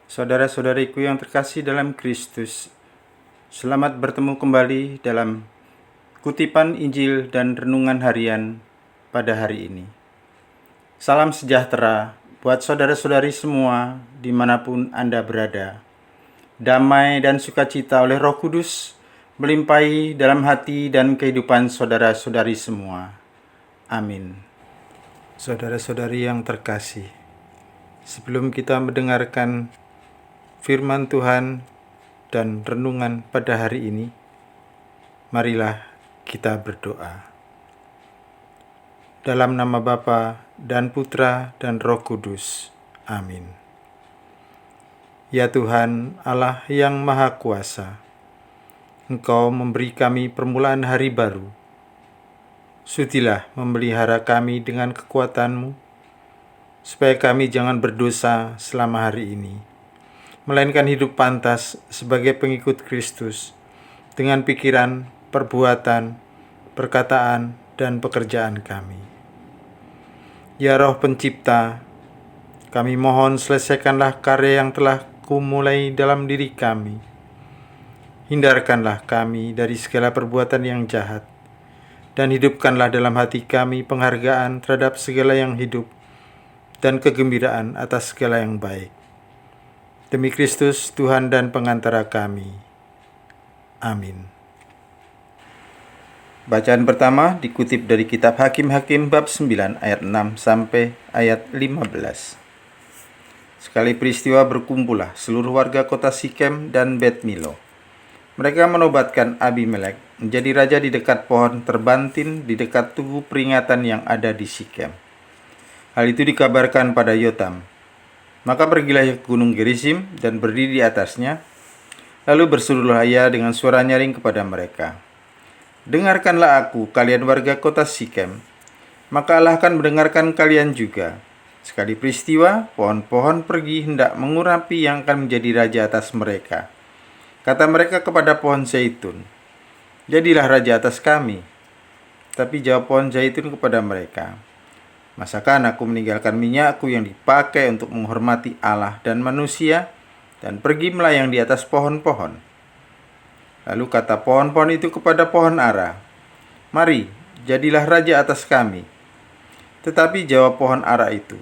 Saudara-saudariku yang terkasih dalam Kristus, selamat bertemu kembali dalam kutipan Injil dan renungan harian pada hari ini. Salam sejahtera buat saudara-saudari semua dimanapun Anda berada. Damai dan sukacita oleh Roh Kudus melimpahi dalam hati dan kehidupan saudara-saudari semua. Amin. Saudara-saudari yang terkasih, sebelum kita mendengarkan firman Tuhan dan renungan pada hari ini, marilah kita berdoa. Dalam nama Bapa dan Putra dan Roh Kudus. Amin. Ya Tuhan, Allah yang Maha Kuasa, Engkau memberi kami permulaan hari baru. Sudilah memelihara kami dengan kekuatan-Mu, supaya kami jangan berdosa selama hari ini, melainkan hidup pantas sebagai pengikut Kristus dengan pikiran, perbuatan, perkataan, dan pekerjaan kami. Ya Roh Pencipta, kami mohon selesaikanlah karya yang telah Kumulai dalam diri kami. Hindarkanlah kami dari segala perbuatan yang jahat, dan hidupkanlah dalam hati kami penghargaan terhadap segala yang hidup dan kegembiraan atas segala yang baik. Demi Kristus, Tuhan dan pengantara kami. Amin. Bacaan pertama dikutip dari kitab Hakim-Hakim bab 9 ayat 6 sampai ayat 15. Sekali peristiwa berkumpullah seluruh warga kota Sikem dan Bet Milo. Mereka menobatkan Abimelek menjadi raja di dekat pohon terbantin di dekat tugu peringatan yang ada di Sikem. Hal itu dikabarkan pada Yotam. Maka pergilah ia ke gunung Gerizim dan berdiri di atasnya. Lalu berserulah ia dengan suara nyaring kepada mereka, "Dengarkanlah aku, kalian warga kota Sikem, maka Allah akan mendengarkan kalian juga. Sekali peristiwa, pohon-pohon pergi hendak mengurapi yang akan menjadi raja atas mereka. Kata mereka kepada pohon zaitun, 'Jadilah raja atas kami.' Tapi jawab pohon zaitun kepada mereka, 'Masakan aku meninggalkan minyakku yang dipakai untuk menghormati Allah dan manusia, dan pergi melayang di atas pohon-pohon?' Lalu kata pohon-pohon itu kepada pohon ara, 'Mari, jadilah raja atas kami.' Tetapi jawab pohon ara itu,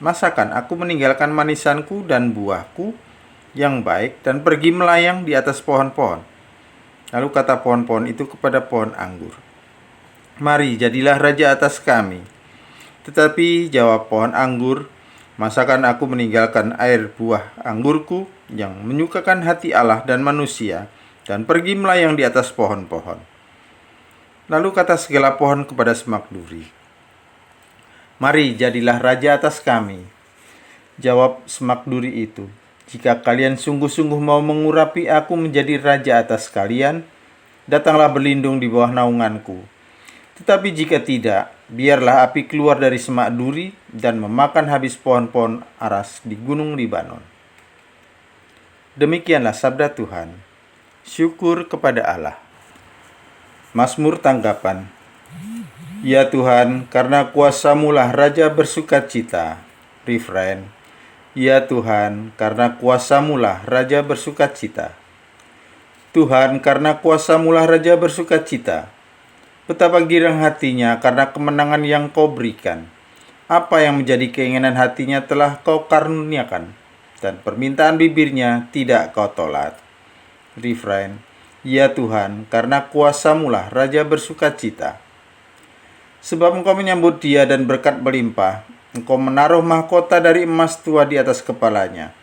'Masakan aku meninggalkan manisanku dan buahku yang baik dan pergi melayang di atas pohon-pohon?' Lalu kata pohon-pohon itu kepada pohon anggur, 'Mari, jadilah raja atas kami.' Tetapi jawab pohon anggur, 'Masakan aku meninggalkan air buah anggurku yang menyukakan hati Allah dan manusia, dan pergi melayang di atas pohon-pohon?' Lalu kata segala pohon kepada semak duri, 'Mari, jadilah raja atas kami.' Jawab semak duri itu, 'Jika kalian sungguh-sungguh mau mengurapi aku menjadi raja atas kalian, datanglah berlindung di bawah naunganku. Tetapi jika tidak, biarlah api keluar dari semak duri dan memakan habis pohon-pohon aras di gunung Libanon.' Demikianlah sabda Tuhan. Syukur kepada Allah. Mazmur tanggapan. Ya Tuhan, karena kuasa-Mu lah raja bersukacita. Refrain. Ya Tuhan, karena kuasa-Mu lah raja bersukacita. Tuhan, karena kuasa-Mu lah raja bersukacita. Betapa girang hatinya karena kemenangan yang Kau berikan. Apa yang menjadi keinginan hatinya telah Kau karuniakan, dan permintaan bibirnya tidak Kau tolak. Refrain. Ya Tuhan, karena kuasa-Mu lah raja bersukacita. Sebab Engkau menyambut dia dan berkat melimpah. Engkau menaruh mahkota dari emas tua di atas kepalanya.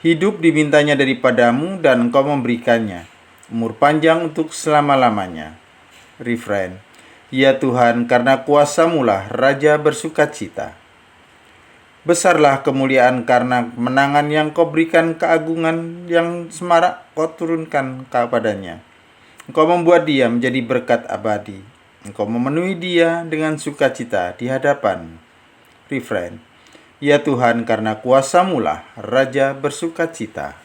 Hidup dimintanya daripada-Mu dan Engkau memberikannya. Umur panjang untuk selama-lamanya. Refrain. Ya Tuhan, karena kuasa-Mu lah raja bersukacita. Besarlah kemuliaan karena kemenangan yang Kau berikan, keagungan yang semarak Kau turunkan kepadanya. Engkau membuat dia menjadi berkat abadi. Engkau memenuhi dia dengan sukacita di hadapan. Refrain. Ya Tuhan, karena kuasa-Mu lah raja bersukacita.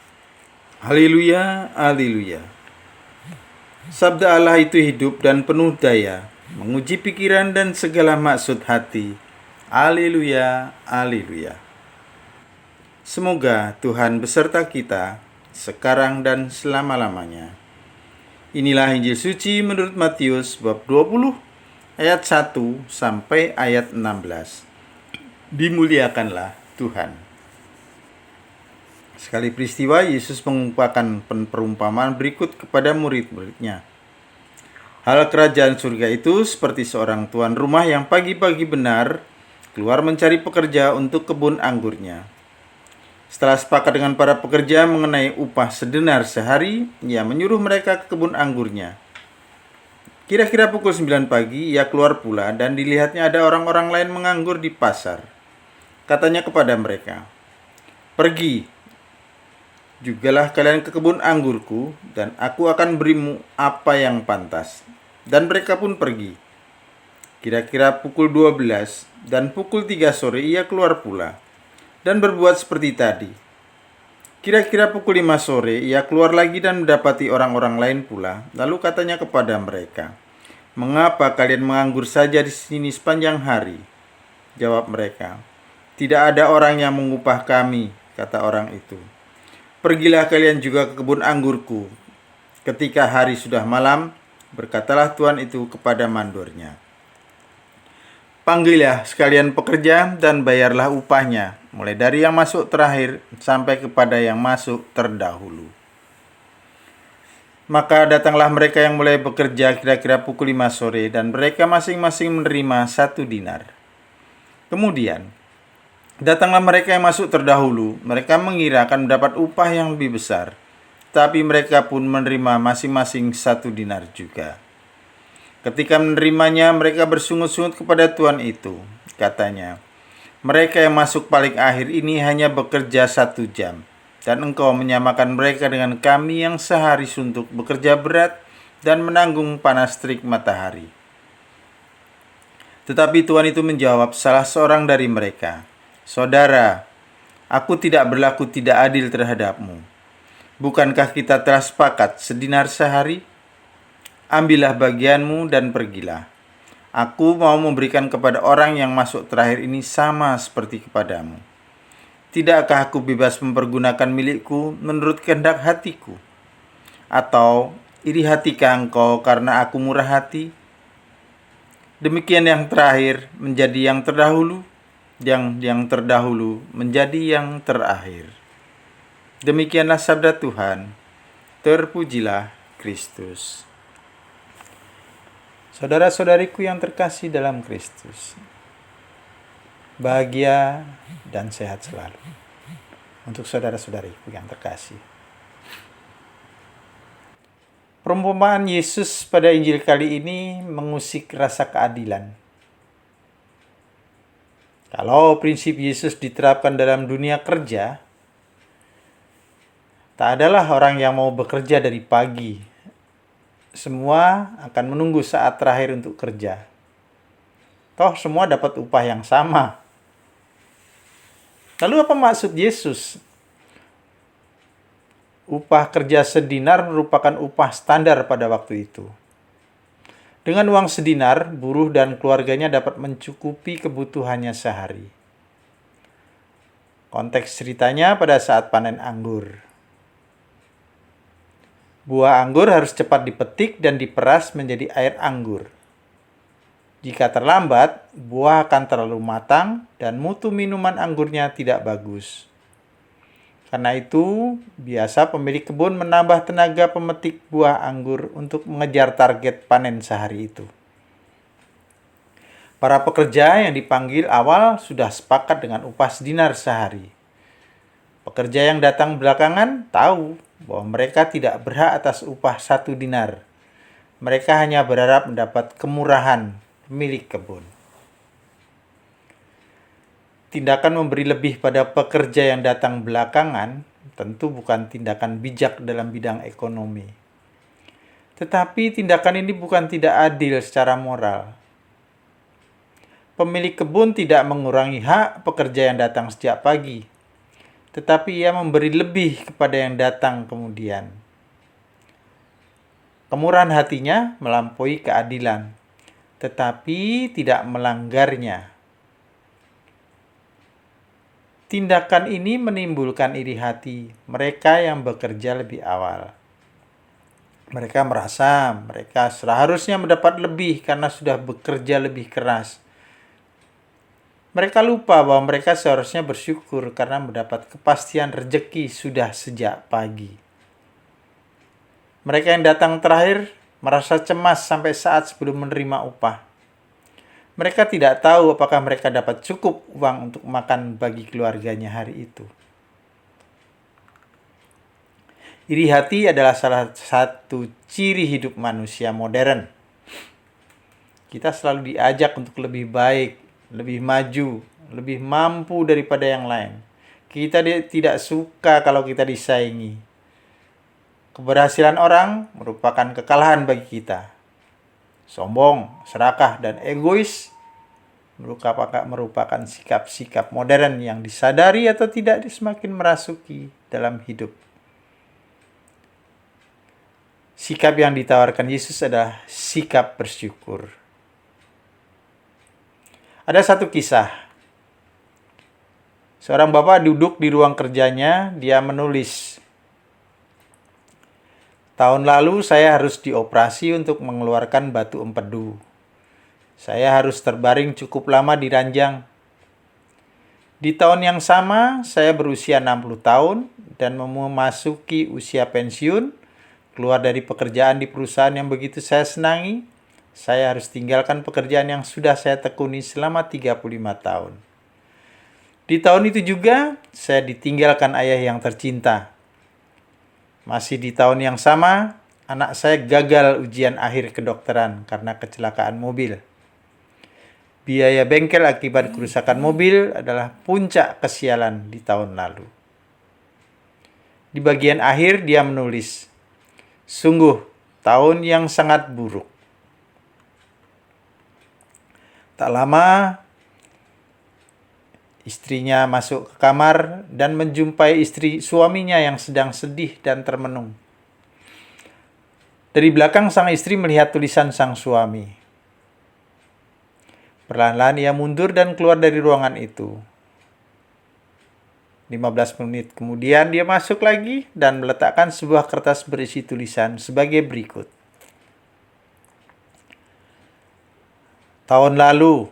Haleluya, haleluya. Sabda Allah itu hidup dan penuh daya, menguji pikiran dan segala maksud hati. Haleluya, haleluya. Semoga Tuhan beserta kita sekarang dan selama-lamanya. Inilah Injil suci menurut Matius bab 20 ayat 1 sampai ayat 16. Dimuliakanlah Tuhan. Sekali peristiwa, Yesus mengumpulkan perumpamaan berikut kepada murid-muridnya. Hal kerajaan surga itu seperti seorang tuan rumah yang pagi-pagi benar keluar mencari pekerja untuk kebun anggurnya. Setelah sepakat dengan para pekerja mengenai upah sedenar sehari, ia menyuruh mereka ke kebun anggurnya. Kira-kira pukul 9 pagi, ia keluar pula dan dilihatnya ada orang-orang lain menganggur di pasar. Katanya kepada mereka, "Pergi, jugalah kalian ke kebun anggurku, dan aku akan berimu apa yang pantas." Dan mereka pun pergi. Kira-kira pukul 12 dan pukul 3 sore ia keluar pula dan berbuat seperti tadi. Kira-kira pukul 5 sore ia keluar lagi dan mendapati orang-orang lain pula. Lalu katanya kepada mereka, "Mengapa kalian menganggur saja di sini sepanjang hari?" Jawab mereka, "Tidak ada orang yang mengupah kami," kata orang itu. "Pergilah kalian juga ke kebun anggurku." Ketika hari sudah malam, berkatalah tuan itu kepada mandornya, "Panggillah sekalian pekerja dan bayarlah upahnya, mulai dari yang masuk terakhir sampai kepada yang masuk terdahulu." Maka datanglah mereka yang mulai bekerja kira-kira pukul 5 sore, dan mereka masing-masing menerima 1 dinar. Kemudian datanglah mereka yang masuk terdahulu. Mereka mengira akan mendapat upah yang lebih besar, tapi mereka pun menerima masing-masing 1 dinar juga. Ketika menerimanya, mereka bersungut-sungut kepada tuan itu. Katanya, "Mereka yang masuk paling akhir ini hanya bekerja 1 jam, dan engkau menyamakan mereka dengan kami yang sehari suntuk bekerja berat dan menanggung panas terik matahari." Tetapi tuan itu menjawab salah seorang dari mereka, "Saudara, aku tidak berlaku tidak adil terhadapmu. Bukankah kita telah sepakat 1 dinar sehari? Ambillah bagianmu dan pergilah. Aku mau memberikan kepada orang yang masuk terakhir ini sama seperti kepadamu. Tidakkah aku bebas mempergunakan milikku menurut kehendak hatiku? Atau iri hatikah engkau karena aku murah hati? Demikian yang terakhir menjadi yang terdahulu, yang terdahulu menjadi yang terakhir." Demikianlah sabda Tuhan. Terpujilah Kristus. Saudara-saudariku yang terkasih dalam Kristus, bahagia dan sehat selalu untuk saudara-saudariku yang terkasih. Perumpamaan Yesus pada Injil kali ini mengusik rasa keadilan. Kalau prinsip Yesus diterapkan dalam dunia kerja, tak adalah orang yang mau bekerja dari pagi. Semua akan menunggu saat terakhir untuk kerja. Toh semua dapat upah yang sama. Lalu apa maksud Yesus? Upah kerja 1 dinar merupakan upah standar pada waktu itu. Dengan uang 1 dinar, buruh dan keluarganya dapat mencukupi kebutuhannya sehari. Konteks ceritanya pada saat panen anggur. Buah anggur harus cepat dipetik dan diperas menjadi air anggur. Jika terlambat, buah akan terlalu matang dan mutu minuman anggurnya tidak bagus. Karena itu, biasa pemilik kebun menambah tenaga pemetik buah anggur untuk mengejar target panen sehari itu. Para pekerja yang dipanggil awal sudah sepakat dengan upah 1 dinar sehari. Pekerja yang datang belakangan tahu bahwa mereka tidak berhak atas upah 1 dinar. Mereka hanya berharap mendapat kemurahan pemilik kebun. Tindakan memberi lebih pada pekerja yang datang belakangan tentu bukan tindakan bijak dalam bidang ekonomi. Tetapi tindakan ini bukan tidak adil secara moral. Pemilik kebun tidak mengurangi hak pekerja yang datang sejak pagi, tetapi ia memberi lebih kepada yang datang kemudian. Kemurahan hatinya melampaui keadilan, tetapi tidak melanggarnya. Tindakan ini menimbulkan iri hati mereka yang bekerja lebih awal. Mereka merasa mereka seharusnya mendapat lebih karena sudah bekerja lebih keras. Mereka lupa bahwa mereka seharusnya bersyukur karena mendapat kepastian rezeki sudah sejak pagi. Mereka yang datang terakhir merasa cemas sampai saat sebelum menerima upah. Mereka tidak tahu apakah mereka dapat cukup uang untuk makan bagi keluarganya hari itu. Iri hati adalah salah satu ciri hidup manusia modern. Kita selalu diajak untuk lebih baik, lebih maju, lebih mampu daripada yang lain. Kita tidak suka kalau kita disaingi. Keberhasilan orang merupakan kekalahan bagi kita. Sombong, serakah, dan egois merupakan sikap-sikap modern yang disadari atau tidak semakin merasuki dalam hidup. Sikap yang ditawarkan Yesus adalah sikap bersyukur. Ada satu kisah. Seorang bapak duduk di ruang kerjanya, dia menulis, "Tahun lalu saya harus dioperasi untuk mengeluarkan batu empedu. Saya harus terbaring cukup lama di ranjang. Di tahun yang sama, saya berusia 60 tahun dan memasuki usia pensiun, keluar dari pekerjaan di perusahaan yang begitu saya senangi. Saya harus tinggalkan pekerjaan yang sudah saya tekuni selama 35 tahun. Di tahun itu juga, saya ditinggalkan ayah yang tercinta. Masih di tahun yang sama, anak saya gagal ujian akhir kedokteran karena kecelakaan mobil. Biaya bengkel akibat kerusakan mobil adalah puncak kesialan di tahun lalu." Di bagian akhir dia menulis, "Sungguh tahun yang sangat buruk." Tak lama, istrinya masuk ke kamar dan menjumpai suaminya yang sedang sedih dan termenung. Dari belakang sang istri melihat tulisan sang suami. Perlahan-lahan ia mundur dan keluar dari ruangan itu. 15 menit kemudian dia masuk lagi dan meletakkan sebuah kertas berisi tulisan sebagai berikut. "Tahun lalu,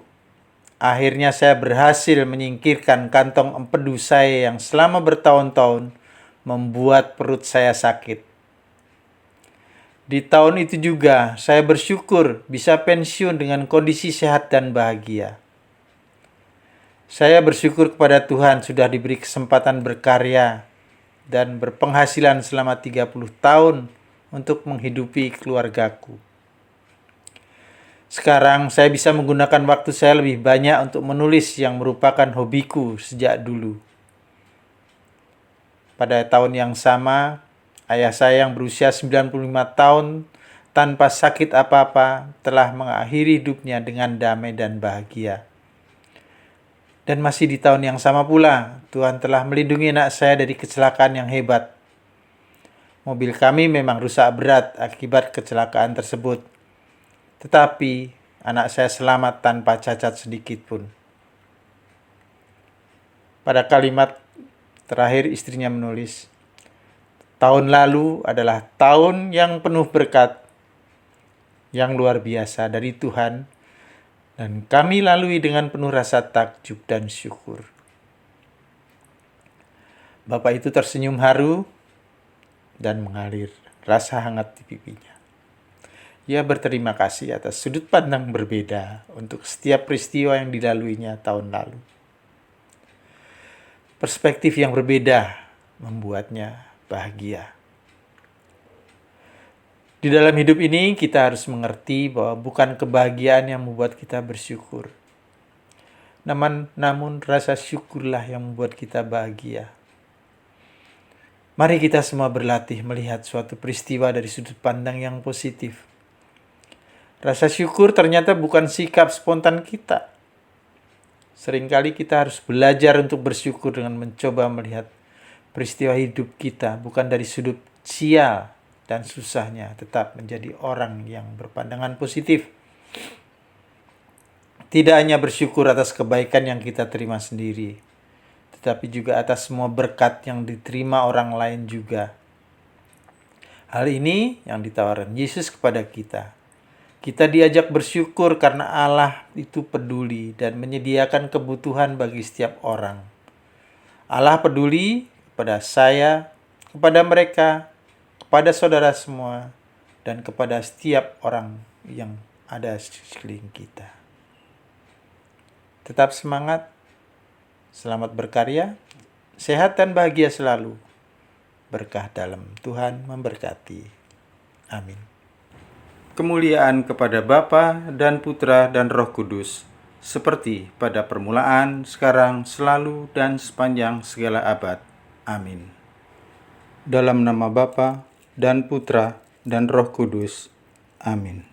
akhirnya saya berhasil menyingkirkan kantong empedu saya yang selama bertahun-tahun membuat perut saya sakit. Di tahun itu juga, saya bersyukur bisa pensiun dengan kondisi sehat dan bahagia. Saya bersyukur kepada Tuhan sudah diberi kesempatan berkarya dan berpenghasilan selama 30 tahun untuk menghidupi keluargaku. Sekarang saya bisa menggunakan waktu saya lebih banyak untuk menulis yang merupakan hobiku sejak dulu. Pada tahun yang sama, ayah saya yang berusia 95 tahun tanpa sakit apa-apa telah mengakhiri hidupnya dengan damai dan bahagia. Dan masih di tahun yang sama pula, Tuhan telah melindungi anak saya dari kecelakaan yang hebat. Mobil kami memang rusak berat akibat kecelakaan tersebut. Tetapi anak saya selamat tanpa cacat sedikit pun." Pada kalimat terakhir istrinya menulis, "Tahun lalu adalah tahun yang penuh berkat, yang luar biasa dari Tuhan, dan kami lalui dengan penuh rasa takjub dan syukur." Bapak itu tersenyum haru dan mengalir rasa hangat di pipinya. Ia berterima kasih atas sudut pandang berbeda untuk setiap peristiwa yang dilaluinya tahun lalu. Perspektif yang berbeda membuatnya bahagia. Di dalam hidup ini kita harus mengerti bahwa bukan kebahagiaan yang membuat kita bersyukur. Namun rasa syukurlah yang membuat kita bahagia. Mari kita semua berlatih melihat suatu peristiwa dari sudut pandang yang positif. Rasa syukur ternyata bukan sikap spontan kita. Seringkali kita harus belajar untuk bersyukur dengan mencoba melihat peristiwa hidup kita bukan dari sudut sial dan susahnya, tetap menjadi orang yang berpandangan positif. Tidak hanya bersyukur atas kebaikan yang kita terima sendiri, tetapi juga atas semua berkat yang diterima orang lain juga. Hal ini yang ditawarkan Yesus kepada kita. Kita diajak bersyukur karena Allah itu peduli dan menyediakan kebutuhan bagi setiap orang. Allah peduli kepada saya, kepada mereka, kepada saudara semua, dan kepada setiap orang yang ada di sekeliling kita. Tetap semangat, selamat berkarya, sehat dan bahagia selalu. Berkah dalam Tuhan memberkati. Amin. Kemuliaan kepada Bapa dan Putra dan Roh Kudus, seperti pada permulaan, sekarang, selalu, dan sepanjang segala abad. Amin. Dalam nama Bapa dan Putra dan Roh Kudus. Amin.